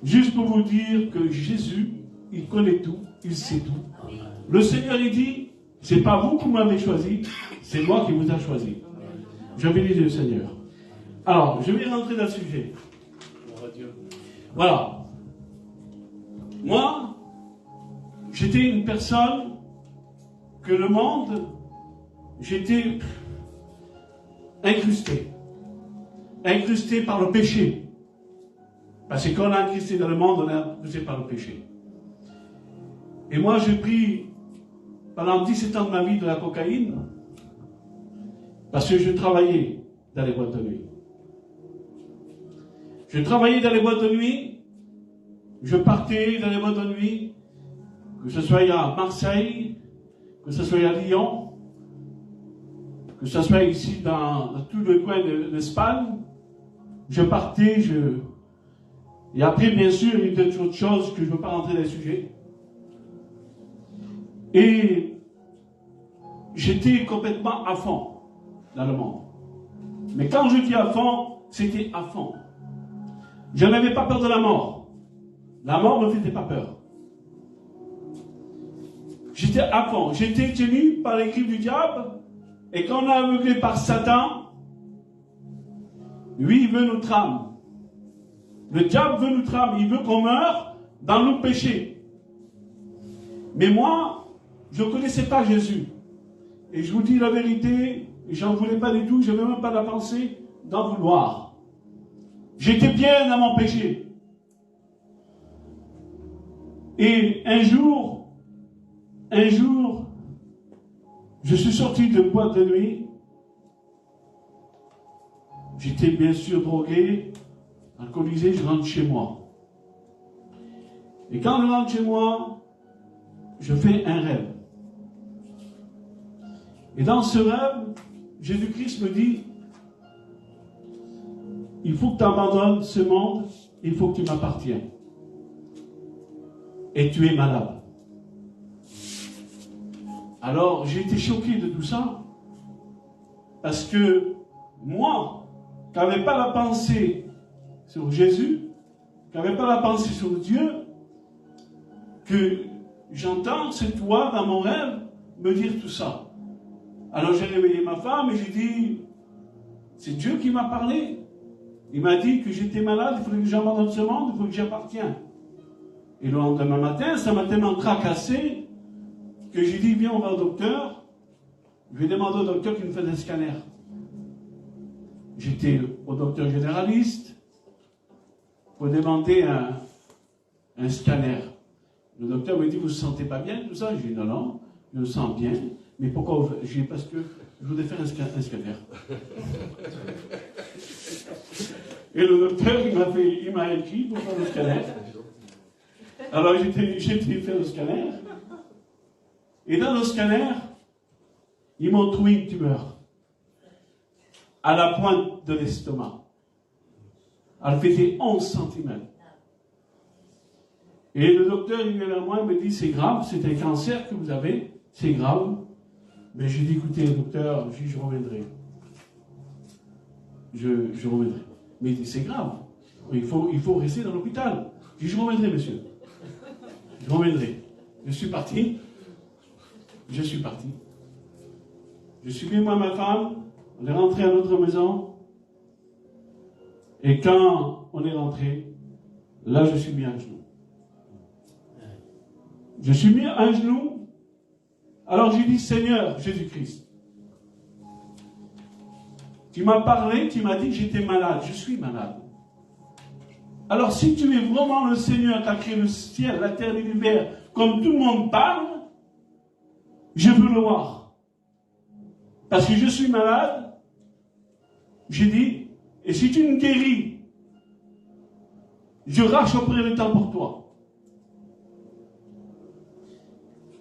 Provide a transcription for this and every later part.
Juste pour vous dire que Jésus, il connaît tout, il sait tout. Le Seigneur, il dit, c'est pas vous qui m'avez choisi, c'est moi qui vous ai choisi. Je bénis le Seigneur. Alors, je vais rentrer dans le sujet. Voilà. Moi, j'étais une personne que le monde, j'étais incrusté. Incrusté par le péché. Parce que quand on est incrusté dans le monde, on est incrusté par le péché. Et moi, j'ai pris, pendant 17 ans de ma vie, de la cocaïne, parce que je travaillais dans les boîtes de nuit. Je travaillais dans les boîtes de nuit, je partais dans les boîtes de nuit, que ce soit à Marseille, que ce soit à Lyon, que ce soit ici dans tout le coin d'Espagne. Je partais, et après, bien sûr, il y a d'autres choses que je ne veux pas rentrer dans les sujets. Et j'étais complètement à fond dans le monde. Mais quand je dis à fond, c'était à fond. Je n'avais pas peur de la mort. La mort ne me faisait pas peur. J'étais à fond. J'étais tenu par les griffes du diable. Et quand on est aveuglé par Satan, lui, il veut nous trame. Le diable veut nous trame. Il veut qu'on meure dans nos péchés. Mais moi, je ne connaissais pas Jésus. Et je vous dis la vérité, j'en voulais pas du tout, je n'avais même pas la pensée d'en vouloir. J'étais bien dans mon péché. Et un jour, je suis sorti de boîte de nuit. J'étais bien sûr drogué, alcoolisé, je rentre chez moi. Et quand je rentre chez moi, je fais un rêve. Et dans ce rêve, Jésus-Christ me dit, il faut que tu abandonnes ce monde, il faut que tu m'appartiennes. Et tu es malade. Alors, j'ai été choqué de tout ça, parce que moi, qui n'avais pas la pensée sur Jésus, qui n'avais pas la pensée sur Dieu, que j'entends cette voix dans mon rêve me dire tout ça. Alors j'ai réveillé ma femme et j'ai dit, c'est Dieu qui m'a parlé. Il m'a dit que j'étais malade, il fallait que j'abandonne ce monde, il faut que j'appartienne. Et le lendemain matin, ça m'a tellement tracassé que j'ai dit, viens, on va au docteur. Je vais demander au docteur qu'il me fasse un scanner. J'étais au docteur généraliste pour demander un scanner. Le docteur m'a dit, vous ne vous sentez pas bien, tout ça? J'ai dit, non, non, je me sens bien. Mais pourquoi? J'ai dit, parce que je voulais faire un scanner. Et le docteur, il m'a écrit pour faire le scanner. Alors j'ai été faire le scanner. Et dans le scanner, ils m'ont trouvé une tumeur à la pointe de l'estomac. Elle faisait 11 cm. Et le docteur, il vient vers moi et me dit, c'est grave, c'est un cancer que vous avez, c'est grave. Mais j'ai dit, écoutez, docteur, je reviendrai. Je reviendrai. Mais il dit, c'est grave, il faut rester dans l'hôpital. J'ai dit, je reviendrai, monsieur. Je reviendrai. Je suis parti. Je suis pris, moi, ma femme, on est rentré à notre maison. Et quand on est rentré, là, je suis mis à genoux. Je suis mis à genoux. Alors j'ai dit, Seigneur Jésus-Christ, tu m'as parlé, tu m'as dit que j'étais malade. Je suis malade. Alors si tu es vraiment le Seigneur qui a créé le ciel, la terre, l'univers, comme tout le monde parle, je veux le voir. Parce que je suis malade, j'ai dit, et si tu me guéris, je rachèterai le temps pour toi.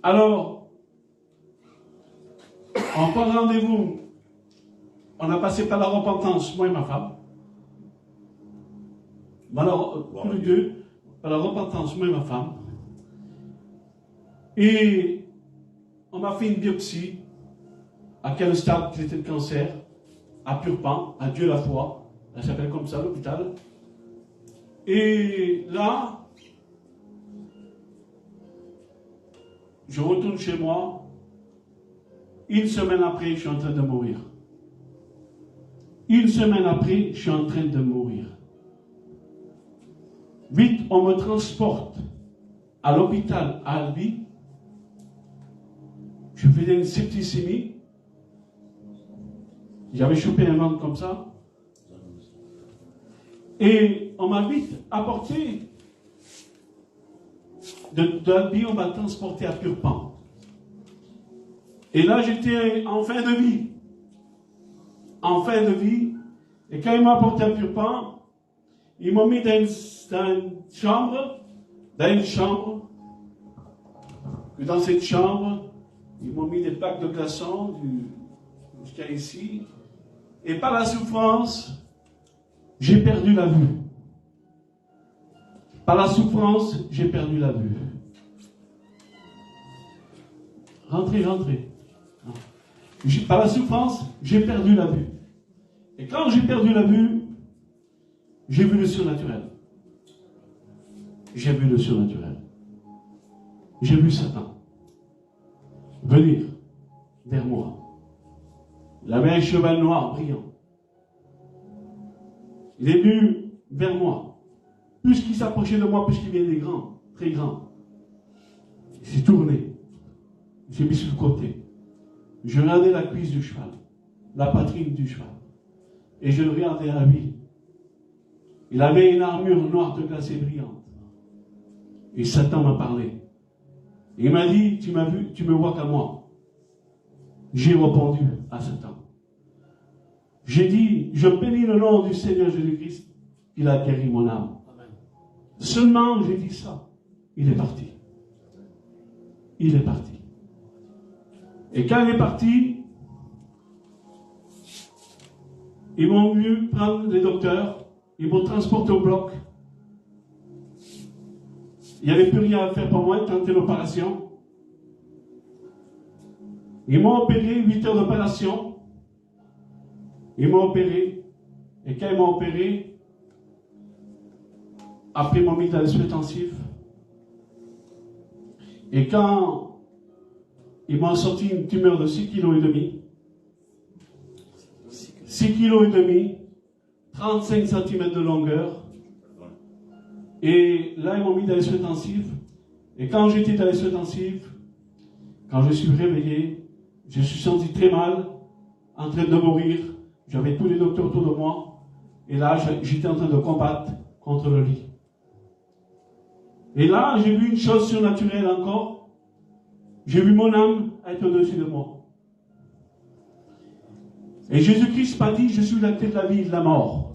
Alors, en prend rendez-vous, on a passé par la repentance, moi et ma femme. Alors, tous les deux, par la repentance, moi et ma femme. Et on m'a fait une biopsie. À quel stade c'était le cancer? À Purpan, à Dieu la foi. Elle s'appelle comme ça, l'hôpital. Et là, je retourne chez moi. Une semaine après, je suis en train de mourir. Une semaine après, je suis en train de mourir. Vite, on me transporte à l'hôpital à Albi. Je faisais une septicémie. J'avais chopé un ventre comme ça. Et on m'a vite apporté d'Albi, on m'a transporté à Purpan. Et là, j'étais en fin de vie. En fin de vie. Et quand ils m'ont apporté à Purpan, ils m'ont mis dans une chambre. Et dans cette chambre, ils m'ont mis des plaques de glaçons jusqu'à ici. Et par la souffrance, j'ai perdu la vue. Par la souffrance, j'ai perdu la vue. Rentrez. Par la souffrance, j'ai perdu la vue. Et quand j'ai perdu la vue, j'ai vu le surnaturel. J'ai vu le surnaturel. J'ai vu Satan venir vers moi. Il avait un cheval noir brillant. Il est venu vers moi. Plus qu'il s'approchait de moi, plus qu'il venait grand, très grand. Il s'est tourné. Il s'est mis sur le côté. Je regardais la cuisse du cheval, la poitrine du cheval. Et je le regardais à lui. Il avait une armure noire de glacé brillante. Et Satan m'a parlé. Il m'a dit, tu m'as vu, tu me vois qu'à moi. J'ai répondu à Satan. J'ai dit, je bénis le nom du Seigneur Jésus-Christ, il a guéri mon âme. Amen. Seulement, j'ai dit ça. Il est parti. Il est parti. Et quand il est parti, ils m'ont venu prendre les docteurs, ils m'ont transporté au bloc. Il n'y avait plus rien à faire pour moi, tenter l'opération. Ils m'ont opéré, 8 heures d'opération. Ils m'ont opéré. Et quand ils m'ont opéré, après ils m'ont mis dans les soins intensifs. Et quand ils m'ont sorti une tumeur de 6,5 kg, 6,5 kg, 35 cm de longueur. Et là, ils m'ont mis dans les soins intensifs. Et quand j'étais dans les soins intensifs, quand je suis réveillé, je me suis senti très mal, en train de mourir. J'avais tous les docteurs autour de moi. Et là, j'étais en train de combattre contre le lit. Et là, j'ai vu une chose surnaturelle encore. J'ai vu mon âme être au-dessus de moi. Et Jésus-Christ m'a dit, je suis la clé de la vie et de la mort.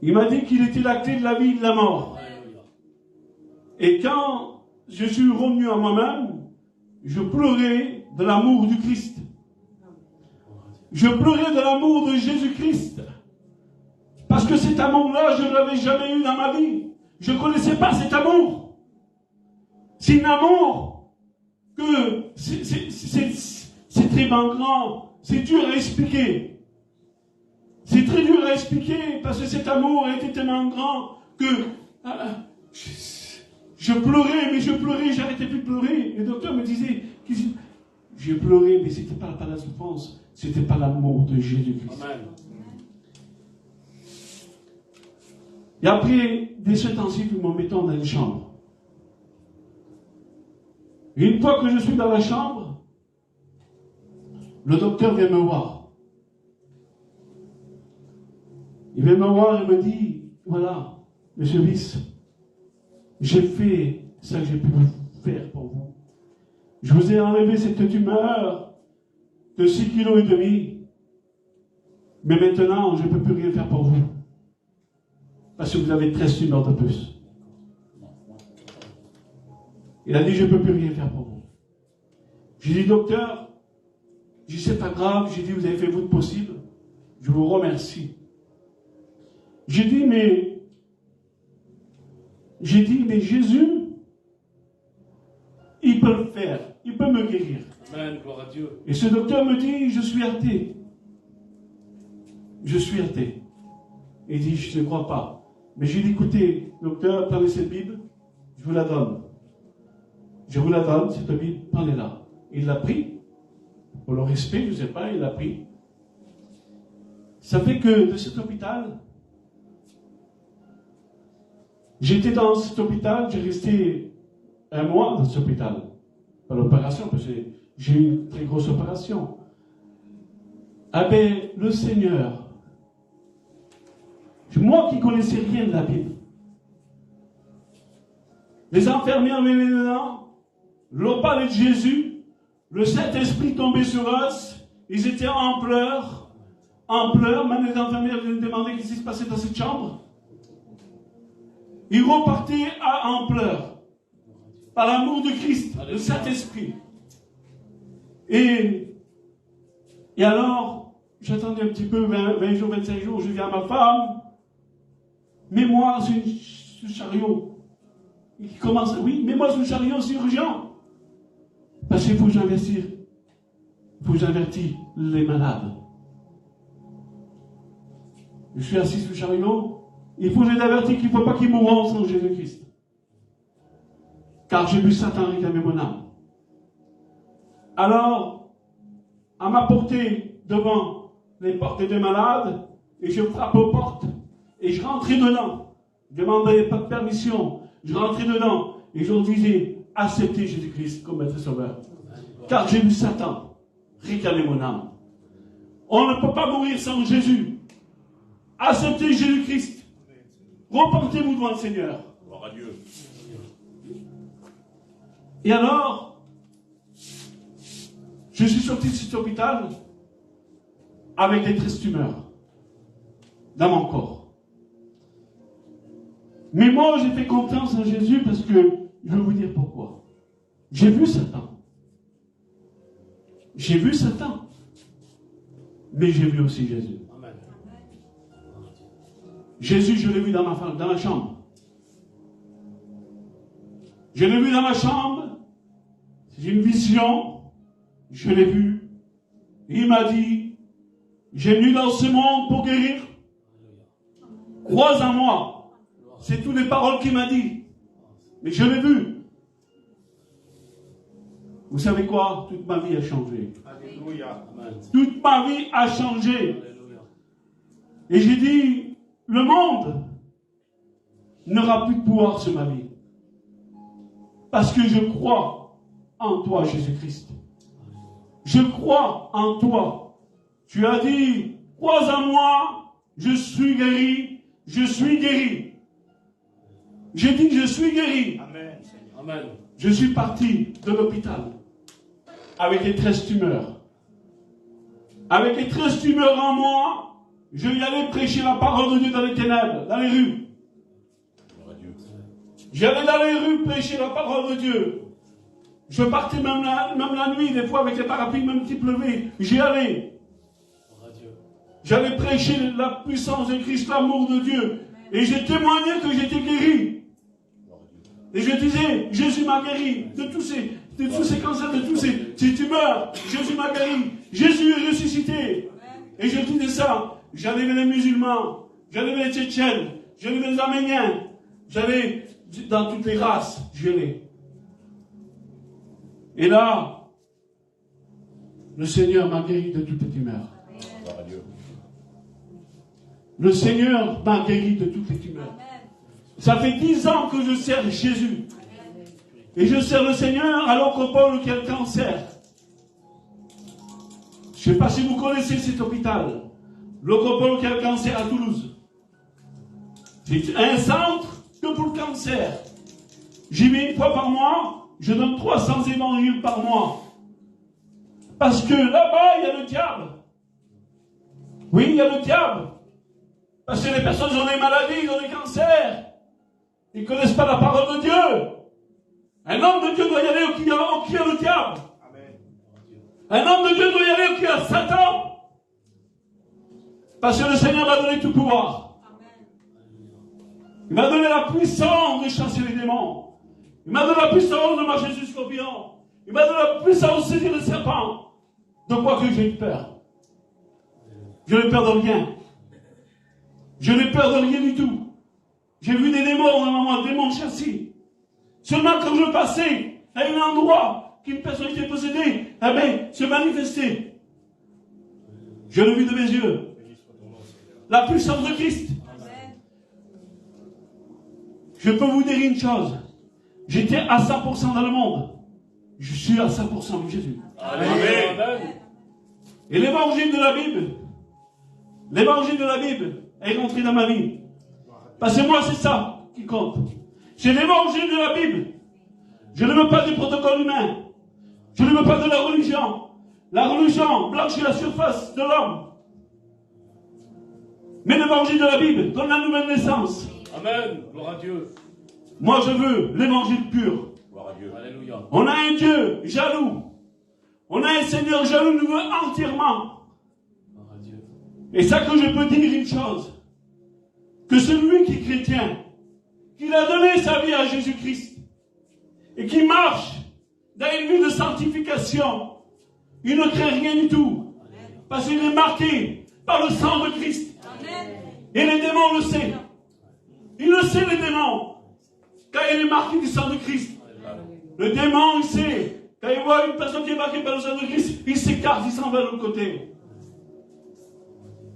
Il m'a dit qu'il était la clé de la vie et de la mort. Et quand je suis revenu à moi-même, je pleurais de l'amour du Christ. Je pleurais de l'amour de Jésus-Christ. Parce que cet amour-là, je ne l'avais jamais eu dans ma vie. Je ne connaissais pas cet amour. C'est un amour que c'est très grand. C'est dur à expliquer. C'est très dur à expliquer parce que cet amour était tellement grand que je pleurais, mais je pleurais, j'arrêtais plus de pleurer. Le docteur me disait, j'ai pleuré, mais c'était pas la souffrance, c'était pas l'amour de Jésus-Christ. Amen. Et après des soins intensifs, ils m'ont mis dans une chambre. Et une fois que je suis dans la chambre, le docteur vient me voir. Il vient me voir et me dit, voilà, monsieur Viss, j'ai fait ça que j'ai pu faire pour vous. Je vous ai enlevé cette tumeur de 6,5 kg. Mais maintenant, je ne peux plus rien faire pour vous. Parce que vous avez 13 tumeurs de plus. Il a dit, je ne peux plus rien faire pour vous. J'ai dit, docteur, j'ai dit, c'est pas grave. J'ai dit, vous avez fait votre possible. Je vous remercie. J'ai dit, mais Jésus, il peut le faire. Il peut me guérir. Amen, gloire à Dieu. Et ce docteur me dit, je suis athée. Je suis athée. Il dit, je ne crois pas. Mais j'ai dit, écoutez, docteur, prenez cette Bible, je vous la donne. Je vous la donne, cette Bible, prenez-la. Il l'a pris, pour le respect, je ne sais pas, il l'a pris. Ça fait que de cet hôpital, j'étais dans cet hôpital, j'ai resté 1 mois dans cet hôpital. Pas l'opération, parce que j'ai eu une très grosse opération. Ah ben, le Seigneur, moi qui ne connaissais rien de la Bible, les infirmières venaient dedans, l'ont parlé de Jésus, le Saint-Esprit tombait sur eux, ils étaient en pleurs, même les infirmières venaient demander ce qui se passait dans cette chambre. Ils repartaient en pleurs, par l'amour de Christ, le Saint-Esprit. Et alors, j'attendais un petit peu, 20 jours, 25 jours, je viens à ma femme, mets-moi sur le chariot. Il commence, oui, mets-moi sur le chariot, c'est urgent. Parce qu'il faut que j'investisse. Il faut que j'avertis les malades. Je suis assis sur le chariot. Il faut que je les avertis qu'il ne faut pas qu'ils mourront sans Jésus-Christ. Car j'ai vu Satan réclamer mon âme. Alors, à ma portée devant les portes des malades, et je frappe aux portes, et je rentrais dedans. Je ne demandais pas de permission. Je rentrais dedans, et je leur disais, acceptez Jésus-Christ comme maître sauveur. Car j'ai vu Satan réclamer mon âme. On ne peut pas mourir sans Jésus. Acceptez Jésus-Christ. Reportez-vous devant le Seigneur. Gloire à Dieu. Et alors, je suis sorti de cet hôpital avec des tristes tumeurs dans mon corps. Mais moi, j'ai fait confiance en Jésus parce que, je vais vous dire pourquoi. J'ai vu Satan. J'ai vu Satan. Mais j'ai vu aussi Jésus. Amen. Jésus, je l'ai vu dans ma chambre. Je l'ai vu dans ma chambre. C'est une vision. Je l'ai vu. Il m'a dit, j'ai venu dans ce monde pour guérir. Crois en moi. C'est toutes les paroles qu'il m'a dit. Mais je l'ai vu. Vous savez quoi? Toute ma vie a changé. Alléluia. Toute ma vie a changé. Et j'ai dit, le monde n'aura plus de pouvoir sur ma vie. Parce que je crois en toi, Jésus-Christ. Je crois en toi. Tu as dit, crois en moi, je suis guéri, je suis guéri. J'ai dit que je suis guéri. Amen. Amen. Je suis parti de l'hôpital avec les 13 tumeurs. Avec les 13 tumeurs en moi, je y allais prêcher la parole de Dieu dans les ténèbres, dans les rues. J'allais dans les rues prêcher la parole de Dieu. Je partais même la nuit, des fois avec les parapluies, même qui pleuvait. J'y allais. J'allais prêcher la puissance de Christ, l'amour de Dieu. Et j'ai témoigné que j'étais guéri. Et je disais, Jésus m'a guéri de tous ces cancers, de tous ces tumeurs. Jésus m'a guéri. Jésus est ressuscité. Et je disais ça. J'allais vers les musulmans, j'allais vers les Tchétchènes, j'allais vers les Arméniens, j'allais dans toutes les races, j'allais. Et là, le Seigneur m'a guéri de toutes les tumeurs. Le Seigneur m'a guéri de toutes les tumeurs. Ça fait 10 ans que je sers Jésus. Et je sers le Seigneur à l'Oncopole qui a le cancer. Je ne sais pas si vous connaissez cet hôpital. L'Oncopole qui a le cancer à Toulouse. C'est un centre que pour le cancer. J'y vais une fois par mois. Je donne 300 évangiles par mois. Parce que là-bas, il y a le diable. Oui, il y a le diable. Parce que les personnes ont des maladies, ils ont des cancers. Ils ne connaissent pas la parole de Dieu. Un homme de Dieu doit y aller où il y a le diable. Amen. Un homme de Dieu doit y aller où il y a Satan. Parce que le Seigneur m'a donné tout pouvoir. Amen. Il m'a donné la puissance de chasser les démons. Il m'a donné la puissance de marcher sur le scorpion. Il m'a donné la puissance de saisir le serpent. De quoi que j'ai peur? Je n'ai peur de rien. Je n'ai peur de rien du tout. J'ai vu des démons, des démons chassés. Seulement quand je passais à un endroit qu'une personne était possédée, se manifestait. Je l'ai vu de mes yeux. La puissance de Christ. Je peux vous dire une chose. J'étais à 100% dans le monde. Je suis à 100% avec Jésus. Amen. Et l'évangile de la Bible est rentré dans ma vie. Parce que moi, c'est ça qui compte. C'est l'évangile de la Bible. Je ne veux pas du protocole humain. Je ne veux pas de la religion. La religion blanchit la surface de l'homme. Mais l'évangile de la Bible donne la nouvelle naissance. Amen. Gloire à Dieu. Moi, je veux l'évangile pur. Gloire à Dieu. Alléluia. On a un Dieu jaloux. On a un Seigneur jaloux, nous veut entièrement. Gloire à Dieu. Et ça que je peux dire une chose. Que celui qui est chrétien, qu'il a donné sa vie à Jésus-Christ, et qui marche dans une vie de sanctification, il ne craint rien du tout. Parce qu'il est marqué par le sang de Christ. Et les démons le savent. Il le sait, les démons. Quand il est marqué du sang de Christ. Le démon, il sait. Quand il voit une personne qui est marquée par le sang de Christ, il s'écarte, il s'en va de l'autre côté.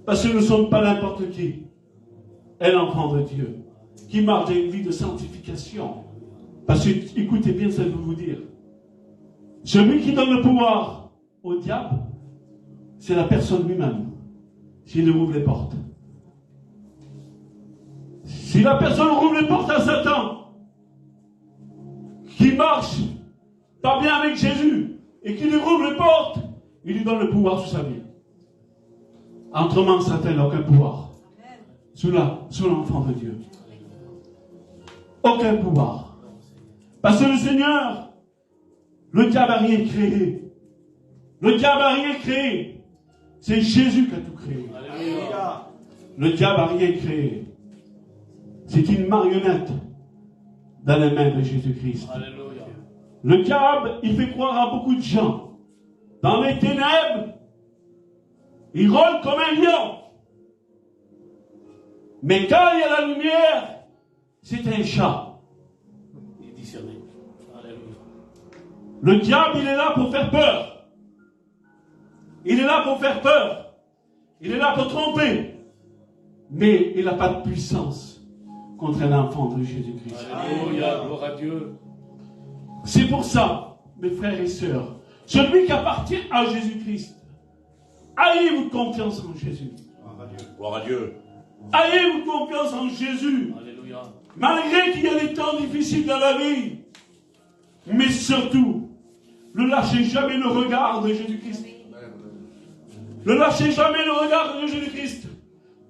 Parce que nous ne sommes pas n'importe qui. Elle l'enfant de Dieu. Qui marche dans une vie de sanctification. Parce que, écoutez bien ce que je veux vous dire. Celui qui donne le pouvoir au diable, c'est la personne lui-même. S'il ouvre les portes. Si la personne ouvre les portes à Satan, qui marche pas bien avec Jésus, et qui lui ouvre les portes, il lui donne le pouvoir sur sa vie. Autrement, Satan n'a aucun pouvoir. Sous l'enfant de Dieu. Aucun pouvoir. Parce que le Seigneur, le diable n'a rien créé. Le diable n'a rien créé. C'est Jésus qui a tout créé. Alléluia. Le diable n'a rien créé. C'est une marionnette dans les mains de Jésus-Christ. Alléluia. Le diable, il fait croire à beaucoup de gens. Dans les ténèbres, il rôle comme un lion. Mais quand il y a la lumière, c'est un chat. Il est discerné. Alléluia. Le diable, il est là pour faire peur. Il est là pour faire peur. Il est là pour tromper. Mais il n'a pas de puissance contre un enfant de Jésus-Christ. Alléluia. Gloire à Dieu. C'est pour ça, mes frères et sœurs, celui qui appartient à Jésus-Christ, ayez-vous confiance en Jésus. Gloire à Dieu. Ayez-vous confiance en Jésus. Alléluia. Malgré qu'il y a des temps difficiles dans la vie. Mais surtout, ne lâchez jamais le regard de Jésus-Christ. Ne lâchez jamais le regard de Jésus-Christ.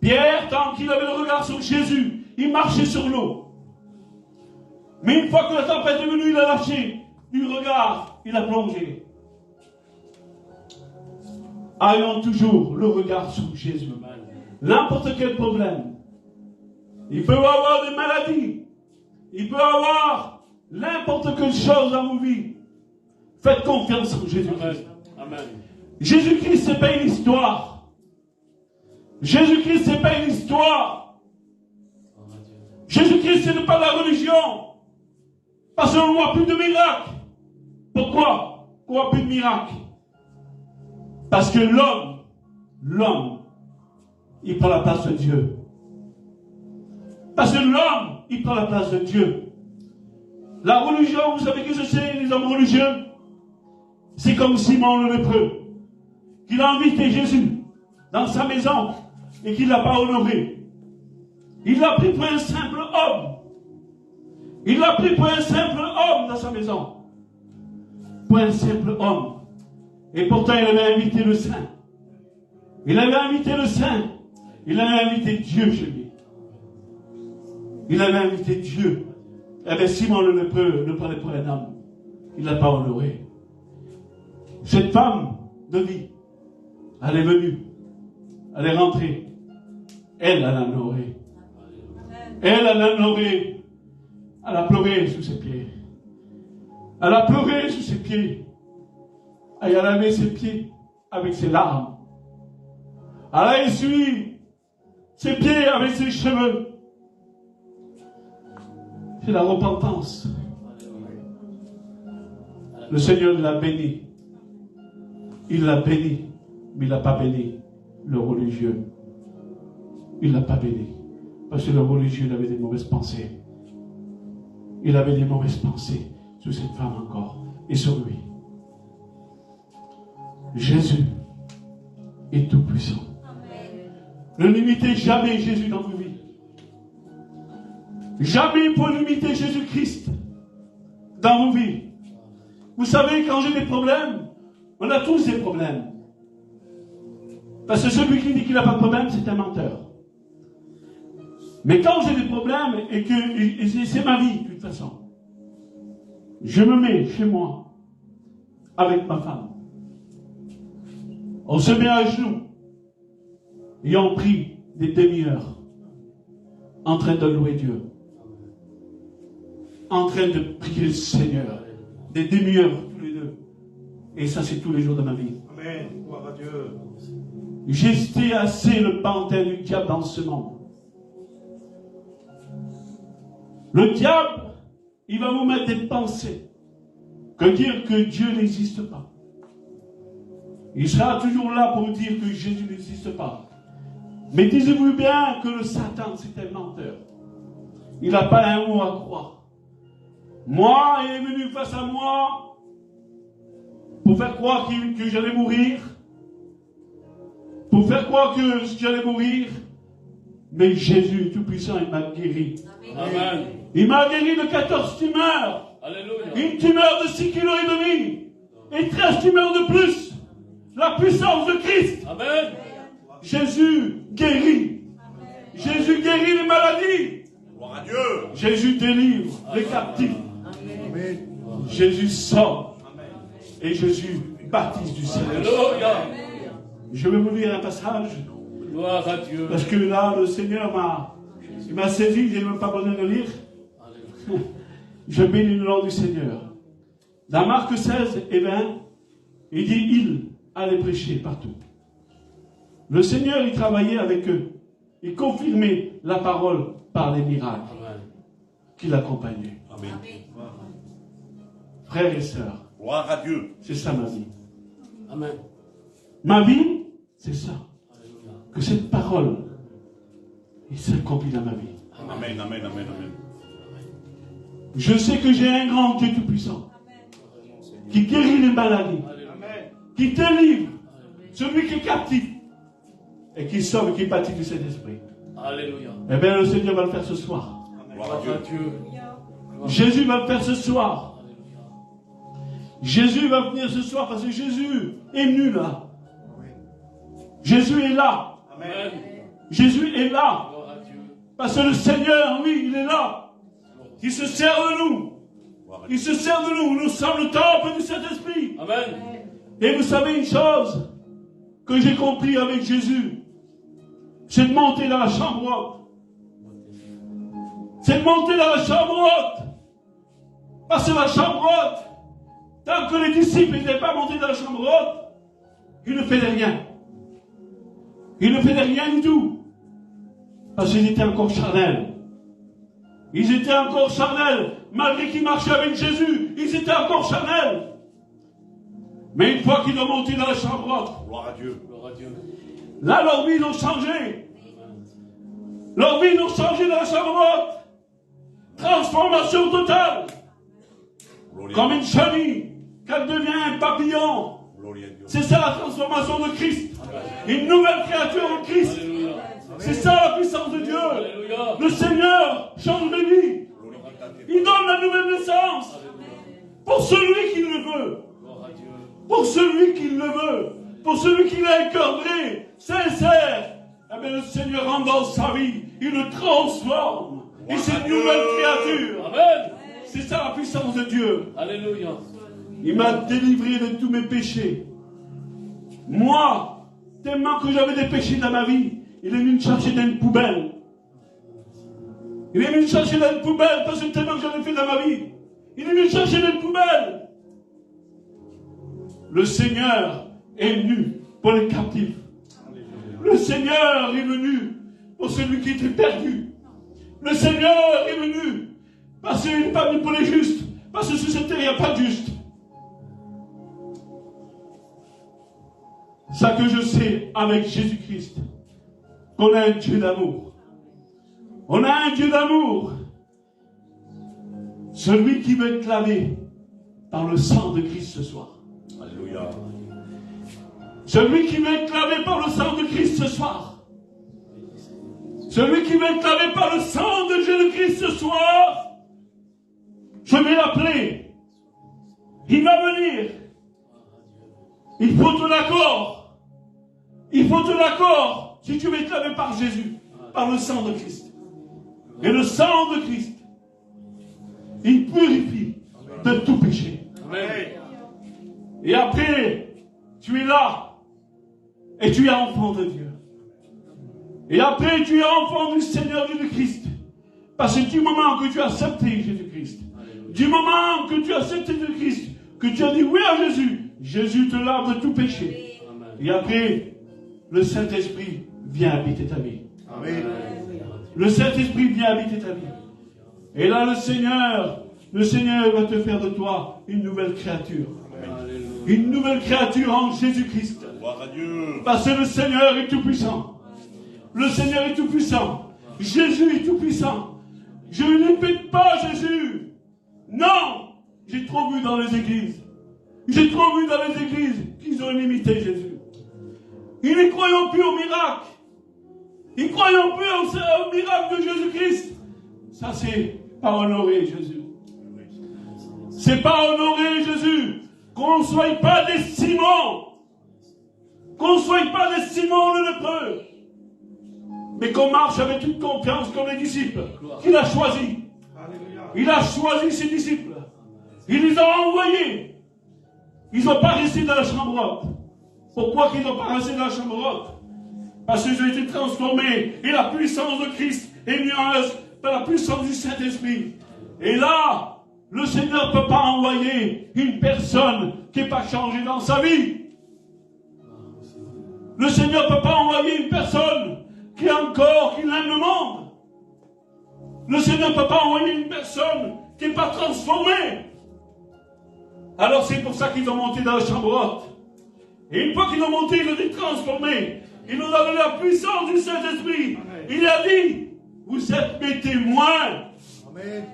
Pierre, tant qu'il avait le regard sur Jésus, il marchait sur l'eau. Mais une fois que la tempête est venue, il a lâché du regard, il a plongé. Ayons toujours le regard sur Jésus. N'importe quel problème. Il peut y avoir des maladies. Il peut y avoir n'importe quelle chose dans vos vies. Faites confiance en Jésus-Christ. Amen. Jésus-Christ, ce n'est pas une histoire. Jésus-Christ, ce n'est pas une histoire. Jésus-Christ, ce n'est pas la religion. Parce qu'on ne voit plus de miracles. Pourquoi on ne voit plus de miracles? Parce que l'homme, il prend la place de Dieu. Parce que l'homme, il prend la place de Dieu. La religion, vous savez que c'est les hommes religieux? C'est comme Simon le lépreux, qu'il a invité Jésus dans sa maison et qu'il ne l'a pas honoré. Il l'a pris pour un simple homme. Il l'a pris pour un simple homme dans sa maison. Pour un simple homme. Et pourtant, il avait invité le Saint. Il avait invité le Saint. Il avait invité Dieu chez lui. Il avait invité Dieu. Eh bien, Simon le lépreux le prenait pour un homme. Il ne l'a pas honoré. Cette femme de vie, elle est venue. Elle est rentrée. Elle l'a honoré. Elle l'a honoré. Elle a pleuré sous ses pieds. Elle a pleuré sous ses pieds. Et elle a lavé ses pieds avec ses larmes. Elle a essuyé ses pieds avec ses cheveux. C'est la repentance. Le Seigneur l'a béni. Il l'a béni, mais il n'a pas béni le religieux. Il ne l'a pas béni. Parce que le religieux, il avait des mauvaises pensées. Il avait des mauvaises pensées sur cette femme encore et sur lui. Jésus est tout puissant. Ne limitez jamais Jésus dans vos vies. Jamais pour limiter Jésus-Christ dans vos vies. Vous savez, quand j'ai des problèmes, on a tous des problèmes. Parce que celui qui dit qu'il n'a pas de problème, c'est un menteur. Mais quand j'ai des problèmes, et que c'est ma vie, de toute façon, je me mets chez moi, avec ma femme. On se met à genoux, et on prie des demi-heures, en train de louer Dieu, en train de prier le Seigneur, des demi-heures tous les deux. Et ça, c'est tous les jours de ma vie. Amen. Gloire à Dieu. J'ai assez le pantin du diable dans ce monde. Le diable, il va vous mettre des pensées que dire que Dieu n'existe pas. Il sera toujours là pour dire que Jésus n'existe pas. Mais dites-vous bien que le Satan, c'est un menteur. Il n'a pas un mot à croire. Moi, il est venu face à moi pour faire croire que j'allais mourir. Pour faire croire que j'allais mourir. Mais Jésus est tout puissant, il m'a guéri. Amen. Il m'a guéri de 14 tumeurs. Alléluia. Une tumeur de 6,5 kg. Et 13 tumeurs de plus. La puissance de Christ. Amen. Jésus guérit. Jésus guérit les maladies. Gloire à Dieu. Jésus délivre les captifs. Amen. Jésus sort. Amen. Et Jésus baptise du Seigneur. Alléluia. Je vais vous lire un passage. Gloire à Dieu. Parce que là, le Seigneur m'a saisi. Je n'ai même pas besoin de lire. Alléluia. Je bénis le nom du Seigneur. Dans Marc 16 et 20, il dit, il allait prêcher partout. Le Seigneur, il travaillait avec eux. Il confirmait la parole par les miracles Amen. qui l'accompagnaient. Amen. Frères et sœurs, Gloire à Dieu. c'est ça ma vie. Amen. Ma vie, c'est ça. Alléluia. Que cette parole, il s'accomplit dans ma vie. Amen. Amen. Amen. Amen. Je sais que j'ai un grand Dieu tout-puissant qui guérit les maladies, Amen. qui délivre celui qui est captif et qui sauve et qui bâtit du Saint-Esprit. Alléluia. Eh bien, le Seigneur va le faire ce soir. Gloire Gloire à Dieu. à Dieu. Gloire à Jésus va le faire ce soir. Alléluia. Jésus va venir ce soir parce que Jésus est venu là. Jésus est là. Amen. Jésus est là. Gloire à Dieu. Parce que le Seigneur, oui, il est là. Il se sert de nous. Gloire à Dieu. Il se sert de nous. Nous sommes le temple du Saint-Esprit. Amen. Et vous savez une chose que j'ai compris avec Jésus, c'est de monter dans la chambre haute. C'est de monter dans la chambre haute. Parce que la chambre haute, tant que les disciples n'étaient pas montés dans la chambre haute, ils ne faisaient rien. Ils ne faisaient rien du tout. Parce qu'ils étaient encore charnels. Ils étaient encore charnels. Malgré qu'ils marchaient avec Jésus, ils étaient encore charnels. Mais une fois qu'ils ont monté dans la chambre haute, Gloire à Dieu. Gloire à Dieu. là, leurs vies ont changé. Leurs vies ont changé dans la chambre haute. Transformation totale. Gloire à Comme Dieu. une chenille, qu'elle devient un papillon. Gloire à Dieu. C'est ça la transformation de Christ. Une nouvelle créature en Christ. Alléluia. C'est ça la puissance de Dieu. Alléluia. Le Seigneur change de vie. Gloire à Dieu. Il donne la nouvelle naissance Alléluia. pour celui qui le veut. Gloire à Dieu. Pour celui qui le veut. Pour celui qui l'a incarné, sincère. Eh bien, le Seigneur rentre dans sa vie. Il le transforme. Et c'est une nouvelle créature. Amen. C'est ça la puissance de Dieu. Alléluia. Il m'a délivré de tous mes péchés. Moi, tellement que j'avais des péchés dans ma vie, il est venu me chercher dans une poubelle. Il est venu me chercher dans une poubelle parce que tellement que j'avais fait dans ma vie. Il est venu me chercher dans une poubelle. Le Seigneur est venu pour les captifs. Le Seigneur est venu pour celui qui était perdu. Le Seigneur est venu Parce qu'il n'est pas venu pour les justes. Parce que sur cette terre, il n'y a pas de juste. Ça que je sais avec Jésus-Christ, qu'on a un Dieu d'amour. On a un Dieu d'amour. Celui qui veut être lavé par le sang de Christ ce soir. Alléluia. Celui qui veut être lavé par le sang de Christ ce soir. Celui qui veut être lavé par le sang de Jésus-Christ ce soir. Je vais l'appeler. Il va venir. Il faut ton accord. Il faut ton accord si tu veux être lavé par Jésus, par le sang de Christ. Et le sang de Christ, il purifie de tout péché. Amen. Et après, tu es là et tu es enfant de Dieu. Et après, tu es enfant du Seigneur Jésus-Christ. Parce que du moment que tu as accepté Jésus-Christ, du moment que tu as accepté Jésus-Christ, que tu as dit oui à Jésus, Jésus te lave de tout péché. Amen. Et après, le Saint-Esprit vient habiter ta vie. Amen. Le Saint-Esprit vient habiter ta vie. Et là, le Seigneur va te faire de toi une nouvelle créature. Alléluia. Une nouvelle créature en Jésus-Christ. Gloire à Dieu. Parce que le Seigneur est tout-puissant. Le Seigneur est tout-puissant. Jésus est tout-puissant. Je ne répète pas Jésus. Non. J'ai trop vu dans les églises. J'ai trop vu dans les églises qu'ils ont imité Jésus. Ils ne croyant plus au miracle. Ils ne croyant plus au miracle de Jésus-Christ. Ça, c'est pas honorer Jésus. C'est pas honorer Jésus. Qu'on ne soit pas des Simons. Qu'on ne soit pas des Simons le lépreux. Mais qu'on marche avec une confiance comme les disciples qu'il a choisis. Il a choisi ses disciples. Il les a envoyés. Ils n'ont pas resté dans la chambre haute. Pourquoi qu'ils n'ont pas resté dans la chambre haute? Parce qu'ils ont été transformés. Et la puissance de Christ est venue en eux par la puissance du Saint-Esprit. Et là, le Seigneur ne peut pas envoyer une personne qui n'est pas changée dans sa vie. Le Seigneur ne peut pas envoyer une personne qui l'aime le monde. Le Seigneur ne peut pas envoyer une personne qui n'est pas transformée. Alors c'est pour ça qu'ils ont monté dans la chambre haute. Et une fois qu'ils ont monté, ils ont été transformés. Ils nous ont donné la puissance du Saint-Esprit. Il a dit, vous êtes mes témoins. Amen.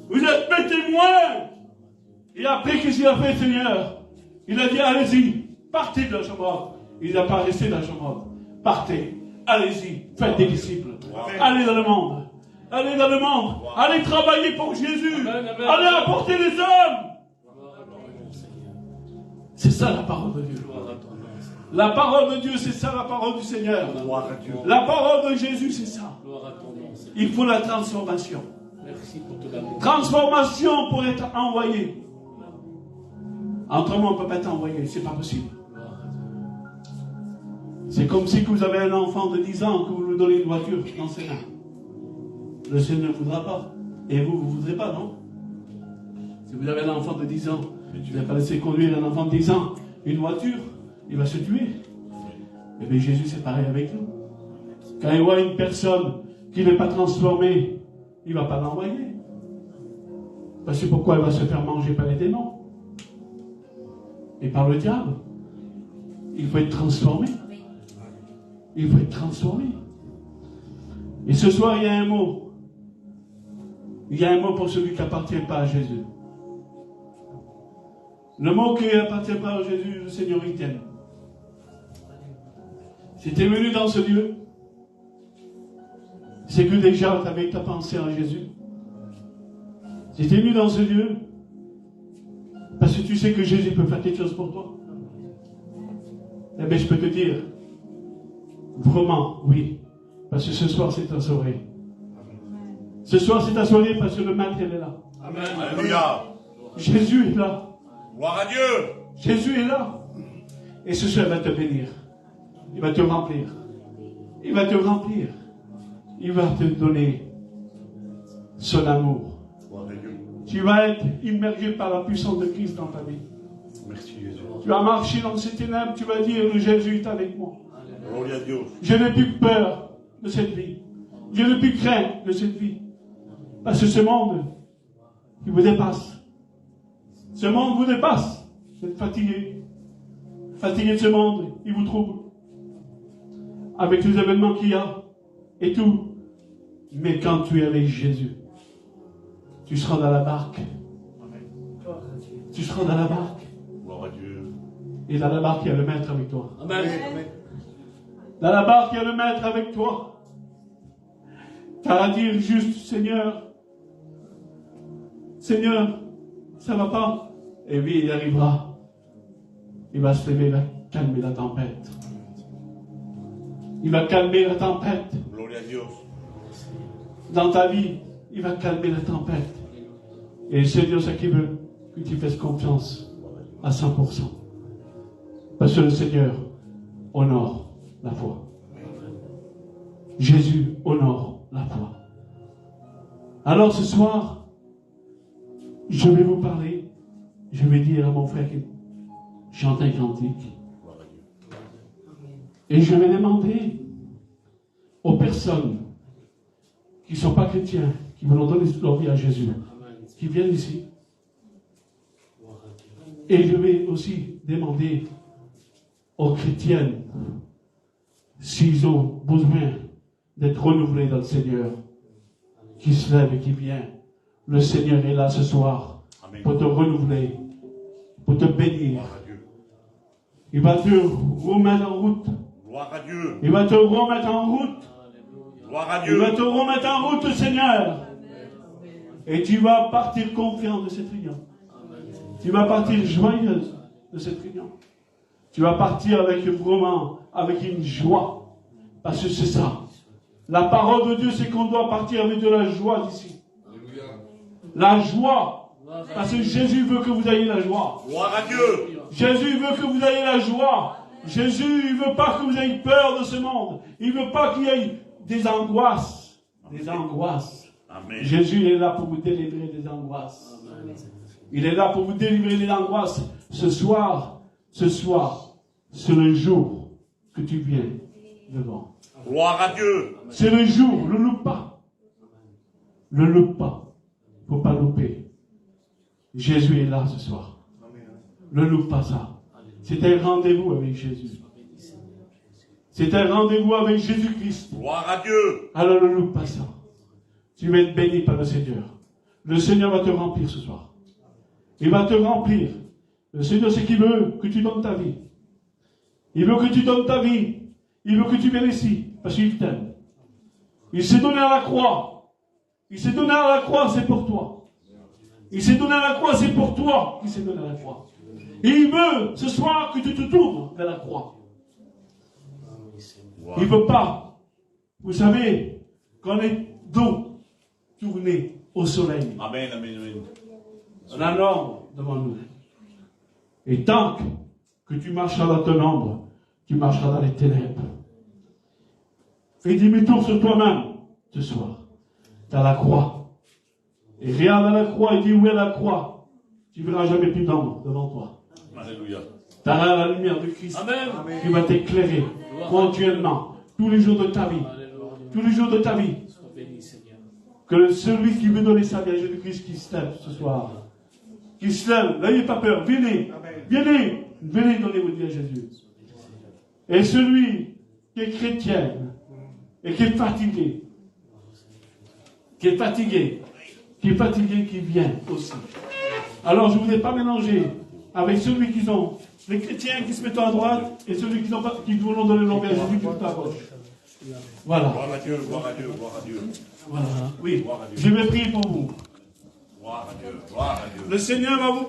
Vous êtes mes témoins. Et après, qu'est-ce qu'il a fait, Seigneur? Il a dit, allez-y, partez de la chambre haute. Il n'a pas resté dans la chambre haute. Partez, allez-y, faites des disciples. Allez dans le monde. Allez dans le monde. Allez travailler pour Jésus. Amen, amen. Allez apporter les hommes. C'est ça la parole de Dieu. Gloire à ton nom. La parole de Dieu, c'est ça la parole du Seigneur. Gloire à Dieu. La parole de Jésus, c'est ça. Gloire à ton nom, Seigneur. Il faut la transformation. Merci pour tout l'amour. Transformation pour être envoyé. Autrement, on ne peut pas être envoyé, c'est pas possible. Gloire à Dieu. C'est comme si vous avez un enfant de 10 ans, que vous lui donnez une voiture dans ses mains. Le Seigneur ne voudra pas. Et vous ne voudrez pas, non? Si vous avez un enfant de 10 ans, vous n'avez pas laissé conduire un enfant de 10 ans une voiture, il va se tuer. Et bien Jésus, c'est pareil avec nous. Quand il voit une personne qui n'est pas transformée, il ne va pas l'envoyer. Parce que pourquoi il va se faire manger par les démons et par le diable? Il faut être transformé. Il faut être transformé. Et ce soir, il y a un mot. Il y a un mot pour celui qui n'appartient pas à Jésus. Le mot qui n'appartient pas à Jésus, le Seigneur il t'aime. Si tu es venu dans ce lieu, c'est que déjà tu avais ta pensée en Jésus. Si tu es venu dans ce lieu, parce que tu sais que Jésus peut faire quelque chose pour toi, eh bien je peux te dire, vraiment, oui. Parce que ce soir c'est ta soirée. Ce soir c'est ta soirée parce que le maître est là. Amen. Alléluia. Jésus est là. Gloire à Dieu. Jésus est là. Et ce soir il va te bénir. Il va te remplir. Il va te remplir. Il va te donner son amour. Gloire à Dieu. Tu vas être immergé par la puissance de Christ dans ta vie. Merci Jésus. Tu vas marcher dans ces ténèbres, tu vas dire, le Jésus est avec moi. Gloire à Dieu. Je n'ai plus peur de cette vie. Je n'ai plus crainte de cette vie. Parce que ce monde qui vous dépasse. Ce monde vous dépasse. Vous êtes fatigué. Fatigué de ce monde. Il vous trouble. Avec les événements qu'il y a. Et tout. Mais quand tu es avec Jésus, tu seras dans la barque. Tu seras dans la barque. Gloire à Dieu. Et dans la barque, il y a le maître avec toi. Amen. Dans la barque, il y a le maître avec toi. Tu as à dire juste, Seigneur, ça va pas. Et oui, il arrivera. Il va se lever, il va calmer la tempête. Il va calmer la tempête. Gloria a Dios. Dans ta vie, il va calmer la tempête. Et le Seigneur, c'est qui veut que tu fasses confiance à 100%. Parce que le Seigneur honore la foi. Jésus honore la foi. Alors ce soir, je vais vous parler, je vais dire à mon frère qui chante un cantique. Et je vais demander aux personnes qui ne sont pas chrétiens, qui veulent donner leur vie à Jésus, qui viennent ici. Et je vais aussi demander aux chrétiennes s'ils ont besoin d'être renouvelés dans le Seigneur, qui se lèvent et qui viennent. Le Seigneur est là ce soir. Amen. Pour te renouveler, pour te bénir. Il va te remettre en route. Gloire à Dieu. Il va te remettre en route. Gloire à Dieu. Il va te remettre en route, Seigneur. Et tu vas partir confiant de cette réunion. Tu vas partir joyeuse de cette réunion. Tu vas partir avec vraiment, avec une joie. Parce que c'est ça. La parole de Dieu, c'est qu'on doit partir avec de la joie d'ici. La joie. Parce que Jésus veut que vous ayez la joie. Gloire à Dieu. Jésus veut que vous ayez la joie. Jésus, il ne veut pas que vous ayez peur de ce monde. Il ne veut pas qu'il y ait des angoisses. Des angoisses. Amen. Jésus est là pour vous délivrer des angoisses. Amen. Il est là pour vous délivrer des angoisses. Ce soir, c'est le jour que tu viens devant. Gloire à Dieu. C'est le jour, ne loupe pas. Ne loupe pas. Il ne faut pas louper. Jésus est là ce soir. Ne loupe pas ça. C'est un rendez-vous avec Jésus. C'est un rendez-vous avec Jésus-Christ. Gloire à Dieu. Alors ne loupe pas ça. Tu vas être béni par le Seigneur. Le Seigneur va te remplir ce soir. Il va te remplir. Le Seigneur, c'est qu'il veut que tu donnes ta vie. Il veut que tu donnes ta vie. Il veut que tu viennes ici. Parce qu'il t'aime. Il s'est donné à la croix. Il s'est donné à la croix, c'est pour toi. Il s'est donné à la croix, c'est pour toi qu'il s'est donné à la croix. Et il veut ce soir que tu te tournes vers la croix. Il ne veut pas. Vous savez, qu'on est dos tourné au soleil. Amen, amen, amen. On a l'ombre devant nous. Et tant que tu marcheras dans ton ombre, tu marcheras dans les ténèbres. Fais demi-tour sur toi-même ce soir. Dans la croix. Et regarde à la croix et dis où est la croix. Tu ne verras jamais plus d'ombre devant toi. Alléluia. Tu auras la lumière de Christ. Amen. Qui va t'éclairer continuellement. Tous les jours de ta vie. Tous les jours de ta vie. Sois béni, Seigneur. Que celui qui veut donner sa vie à Jésus-Christ qui se lève ce soir. Qui se lève. N'ayez pas peur. Venez. Venez. Venez donner votre vie à Jésus. Et celui qui est chrétien et qui est fatigué. Qui vient aussi. Alors je ne voudrais pas mélanger avec celui qui sont les chrétiens qui se mettent à droite et celui qui voulont donner leur vie à Jésus qui sont à gauche. Voilà. Gloire à Dieu, gloire à Dieu, gloire à Dieu. Voilà. Oui. Je vais prier pour vous. Gloire à Dieu, gloire à Dieu. Le Seigneur va vous